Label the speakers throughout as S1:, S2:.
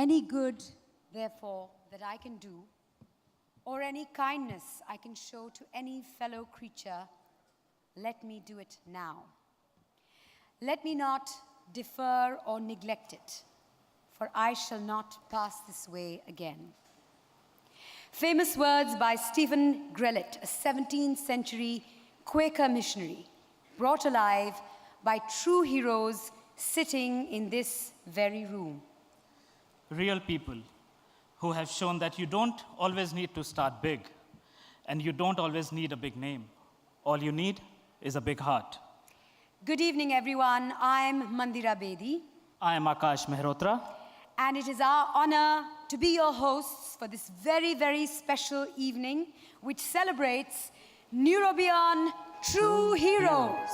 S1: Any good, therefore, that I can do, or any kindness I can show to any fellow creature, let me do it now. Let me not defer or neglect it, for I shall not pass this way again. Famous words by Stephen Grellet, a 17th century Quaker missionary, brought alive by true heroes sitting in this very room.
S2: Real people who have shown that you don't always need to start big, and you don't always need a big name. All you need is a big heart.
S1: Good evening, everyone. I'm Mandira Bedi.
S2: I am Akash Mehrotra.
S1: And it is our honor to be your hosts for this very, very special evening, which celebrates Neurobion True Heroes.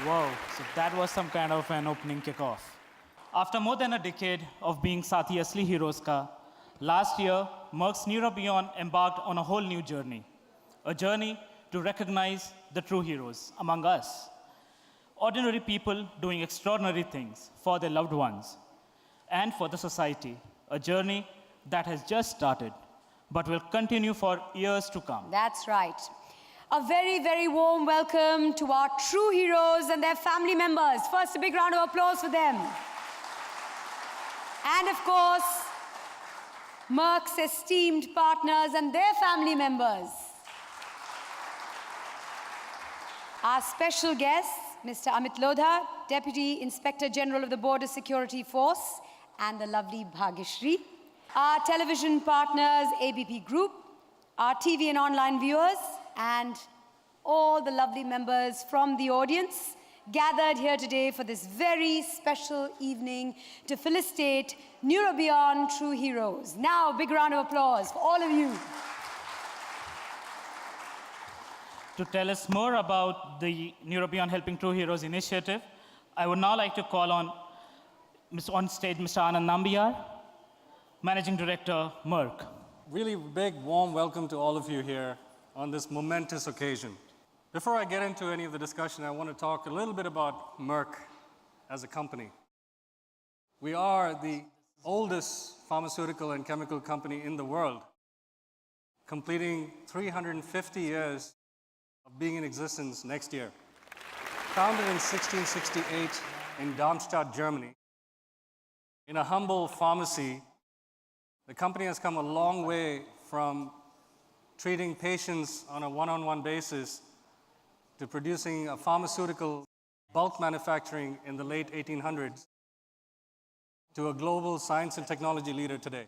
S2: Wow, so that was some kind of an opening kickoff. After more than a decade of being Sathi Asli Heroes Ka, last year, Merck's Neurobion embarked on a whole new journey. A journey to recognize the true heroes among us. Ordinary people doing extraordinary things for their loved ones and for the society. A journey that has just started, but will continue for years to come.
S1: That's right. A very, very warm welcome to our true heroes and their family members. First, a big round of applause for them. And of course, Merck's esteemed partners and their family members. Our special guests, Mr. Amit Lodha, Deputy Inspector General of the Border Security Force, and the lovely Bhagyashree. Our television partners, ABP Group, our TV and online viewers, and all the lovely members from the audience gathered here today for this very special evening to felicitate Neurobion True Heroes. Now, a big round of applause for all of you.
S2: To tell us more about the Neurobion Helping True Heroes initiative, I would now like to call on stage Mr. Anand Nambiar, Managing Director, Merck.
S3: Really big, warm welcome to all of you here on this momentous occasion. Before I get into any of the discussion, I want to talk a little bit about Merck as a company. We are the oldest pharmaceutical and chemical company in the world, completing 350 years of being in existence next year. Founded in 1668 in Darmstadt, Germany, in a humble pharmacy, the company has come a long way from treating patients on a one-on-one basis to producing a pharmaceutical bulk manufacturing in the late 1800s to a global science and technology leader today.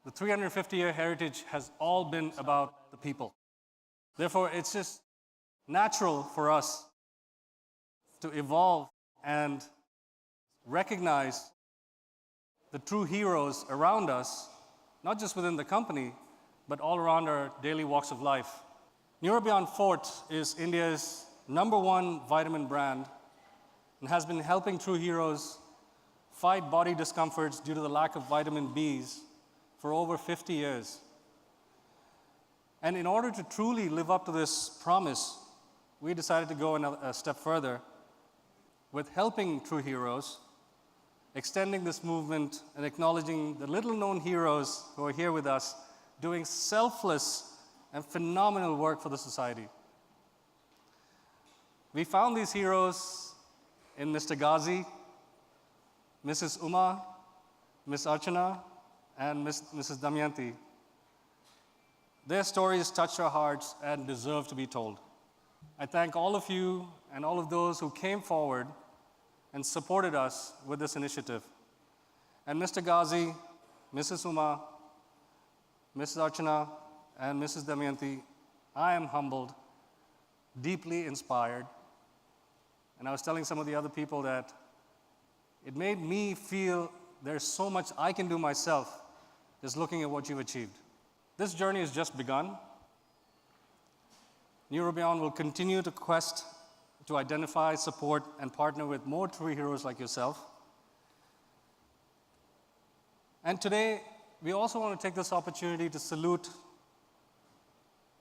S3: The 350-year heritage has all been about the people. Therefore, it's just natural for us to evolve and recognize the true heroes around us, not just within the company, but all around our daily walks of life. Neurobion Forte is India's #1 vitamin brand and has been helping true heroes fight body discomforts due to the lack of vitamin Bs for over 50 years. And in order to truly live up to this promise, we decided to go a step further with helping true heroes, extending this movement and acknowledging the little-known heroes who are here with us, doing selfless and phenomenal work for the society. We found these heroes in Mr. Ghazi, Mrs. Uma, Miss Archana, and Mrs. Damayanti. Their stories touched our hearts and deserve to be told. I thank all of you and all of those who came forward and supported us with this initiative. And Mr. Ghazi, Mrs. Uma, Mrs. Archana, and Mrs. Damayanti, I am humbled, deeply inspired. And I was telling some of the other people that it made me feel there's so much I can do myself just looking at what you've achieved. This journey has just begun. Neurobion will continue to quest to identify, support, and partner with more true heroes like yourself. And today, we also want to take this opportunity to salute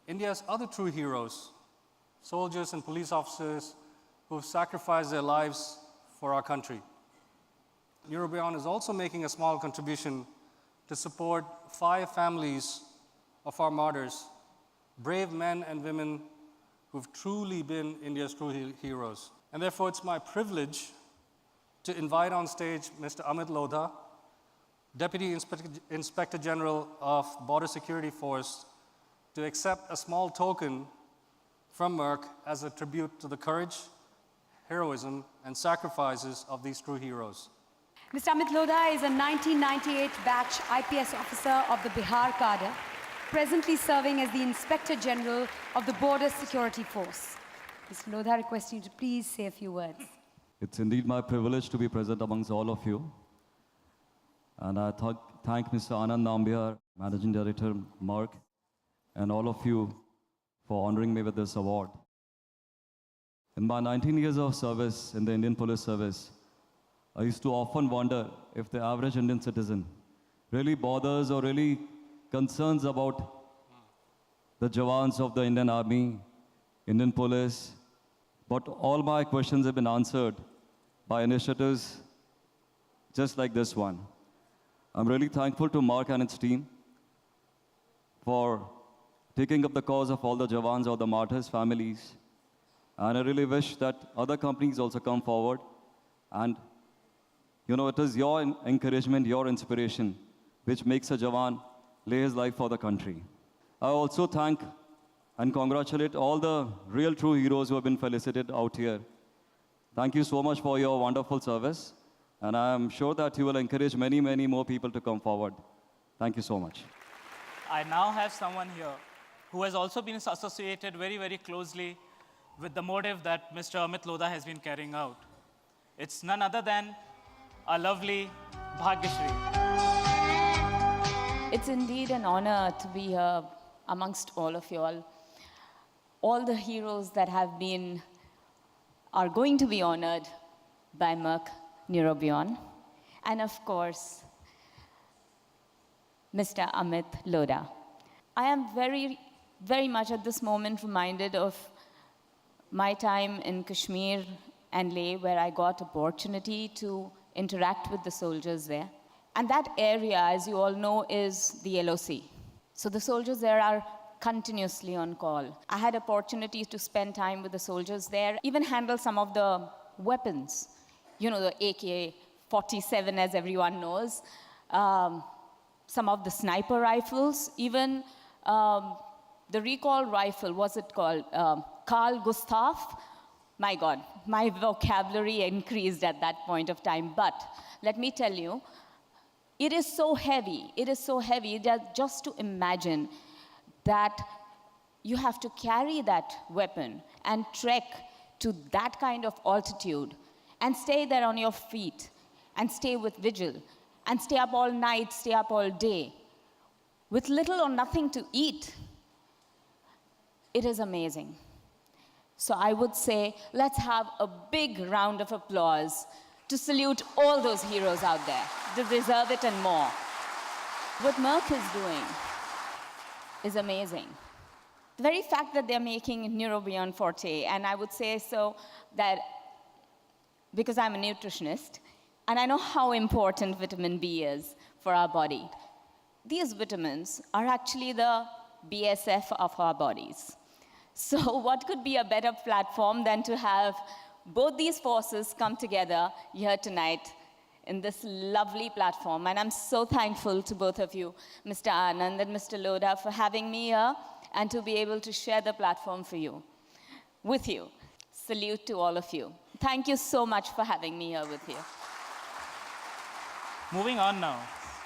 S3: India's other true heroes, soldiers and police officers who have sacrificed their lives for our country. Neurobion is also making a small contribution to support 5 families of our martyrs, brave men and women who've truly been India's true heroes. And therefore, it's my privilege to invite on stage Mr. Amit Lodha, Deputy Inspector General of Border Security Force, to accept a small token from Merck as a tribute to the courage, heroism, and sacrifices of these true heroes.
S1: Mr. Amit Lodha is a 1998 batch IPS officer of the Bihar cadre, presently serving as the Inspector General of the Border Security Force. Mr. Lodha, requesting you to please say a few words.
S4: It's indeed my privilege to be present amongst all of you. And I thank Mr. Anand Nambiar, Managing Director, Merck, and all of you for honoring me with this award. In my 19 years of service in the Indian Police Service, I used to often wonder if the average Indian citizen really bothers or really concerns about the Jawans of the Indian Army, Indian Police. But all my questions have been answered by initiatives just like this one. I'm really thankful to Mark and its team for taking up the cause of all the Jawans or the martyrs' families. And I really wish that other companies also come forward. And, you know, it is your encouragement, your inspiration, which makes a Jawan lay his life for the country. I also thank and congratulate all the real true heroes who have been felicitated out here. Thank you so much for your wonderful service. And I am sure that you will encourage many, many more people to come forward. Thank you so much.
S2: I now have someone here who has also been associated very, very closely with the motive that Mr. Amit Lodha has been carrying out. It's none other than our lovely Bhagyashri.
S5: It's indeed an honor to be here amongst all of you all the heroes that are going to be honored by Merck Neurobion, and of course, Mr. Amit Lodha. I am very, very much at this moment reminded of my time in Kashmir and Leh, where I got opportunity to interact with the soldiers there. And that area, as you all know, is the LOC. So the soldiers there are continuously on call. I had opportunity to spend time with the soldiers there, even handle some of the weapons. You know, the AK-47, as everyone knows, some of the sniper rifles, even the recoil rifle, what's it called? Carl Gustav. My God, my vocabulary increased at that point of time. But let me tell you, it is so heavy that just to imagine that you have to carry that weapon and trek to that kind of altitude and stay there on your feet and stay with vigil and stay up all night, stay up all day with little or nothing to eat. It is amazing. So I would say, let's have a big round of applause to salute all those heroes out there. They deserve it and more. What Merck is doing is amazing. The very fact that they're making Neurobion Forte, and I would say so that because I'm a nutritionist, and I know how important vitamin B is for our body. These vitamins are actually the BSF of our bodies. So what could be a better platform than to have both these forces come together here tonight in this lovely platform. And I'm so thankful to both of you, Mr. Anand and Mr. Lodha, for having me here and to be able to share the platform with you. Salute to all of you. Thank you so much for having me here with you.
S2: Moving on now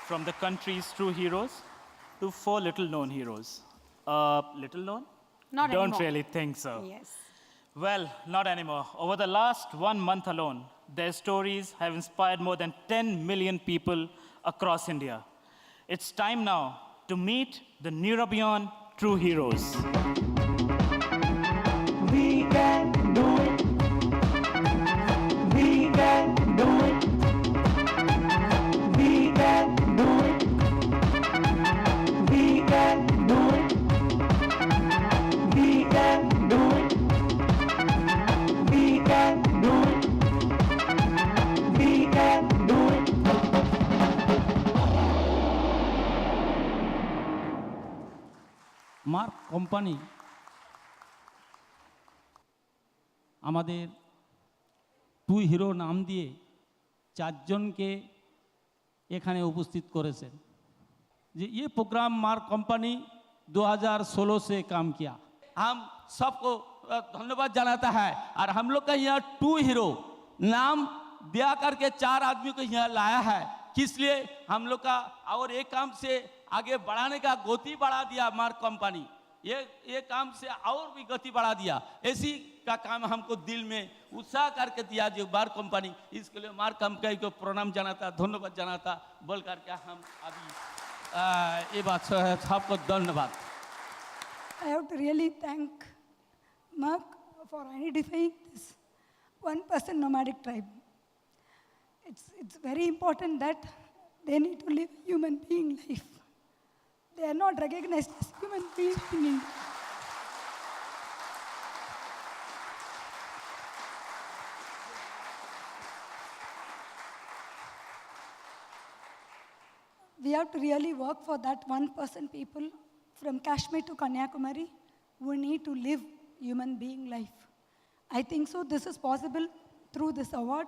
S2: from the country's true heroes to 4 little-known heroes. Little known?
S1: Not
S2: Don't
S1: anymore.
S2: really think so.
S1: Yes.
S2: Well, not anymore. Over the last 1 month alone, their stories have inspired more than 10 million people across India. It's time now to meet the Neurobion true heroes.
S6: We can do it. We can do it. We can do it. We can do it. We can do it. We can do it. We can do it.
S7: Mark company আমাদের two hero নাম দিয়ে 4 जनके এখানে উপস্থিত করেছেন যে ये programme mark company 2016 से काम किया। हम सबको धन्यवाद जनाता है और हम लोग का यहाँ टू हीरो नाम दिया करके 4 आदमी को यहाँ लाया है, किस लिए हम लोग का और एक काम से आगे बढ़ाने का गति बढ़ा दिया मार्क कंपनी। ये काम से और भी गति बढ़ा दिया। ऐसी का काम हमको दिल में उत्साह करके दिया जो मार्क कंपनी, इसके लिए मार्क कंपनी को प्रणाम जनाता, धन्यवाद जनाता बोल करके हम अभी ये बात सबको धन्यवाद।
S8: I have to really thank Mark for identifying this 1% nomadic tribe. It's very important that they need to live human being life. They are not recognized as human beings in India. We have to really work for that 1% people from Kashmir to Kanyakumari who need to live human being life. I think so this is possible through this award.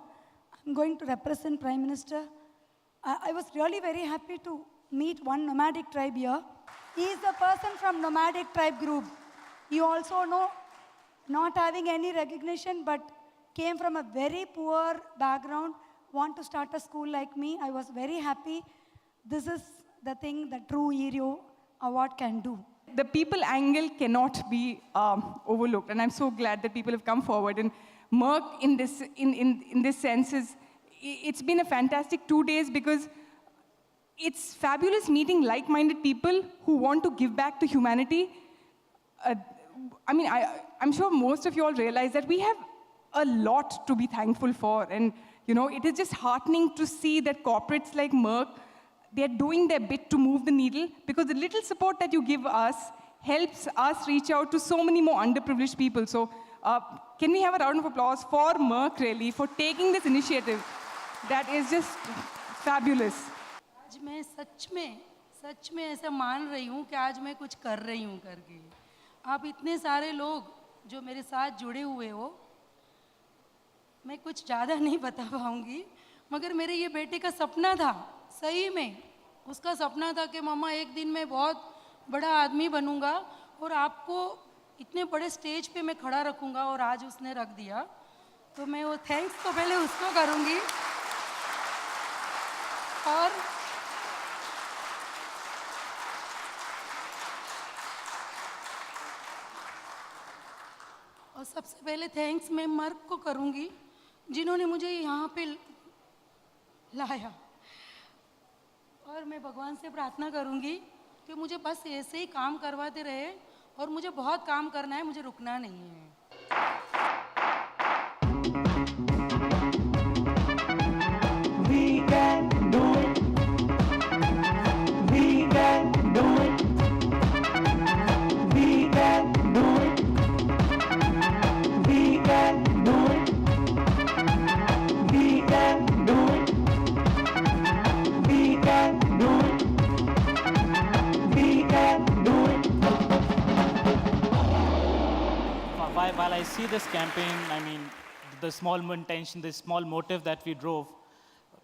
S8: I'm going to represent Prime Minister. I was really very happy to meet one nomadic tribe here. He is a person from nomadic tribe group. You also know, not having any recognition, but came from a very poor background, want to start a school like me. I was very happy. This is the thing that true hero award can do.
S9: The people angle cannot be overlooked, and I'm so glad that people have come forward. And Merck, in this sense, it's been a fantastic 2 days because it's fabulous meeting like-minded people who want to give back to humanity. I'm sure most of you all realize that we have a lot to be thankful for, and it is just heartening to see that corporates like Merck, they're doing their bit to move the needle, because the little support that you give us helps us reach out to so many more underprivileged people. So can we have a round of applause for Merck, really, for taking this initiative? That is just fabulous.
S10: आज मैं सच में ऐसा मान रही हूँ कि आज मैं कुछ कर रही हूँ करके। आप इतने सारे लोग जो मेरे साथ जुड़े हुए हो, मैं कुछ ज़्यादा नहीं बता पाऊँगी, मगर मेरे ये बेटे का सपना था, सही में उसका सपना था कि मम्मा एक दिन मैं बहुत बड़ा आदमी बनूंगा और आपको इतने बड़े स्टेज पे मैं खड़ा रखूंगा, और आज उसने रख दिया। तो मैं वो थैंक्स तो पहले उसको करूंगी, और सबसे पहले थैंक्स मैं मर्क को करूंगी जिन्होंने मुझे यहाँ पे लाया, और मैं भगवान से प्रार्थना करूंगी कि मुझे बस ऐसे ही काम करवाते रहे, और मुझे बहुत काम करना है, मुझे रुकना नहीं है।
S6: We can do it. We can do it. We can do it. We can do it. We can do it. We can do it. We can do it.
S2: While I see this campaign, I mean, the small intention, the small motive that we drove,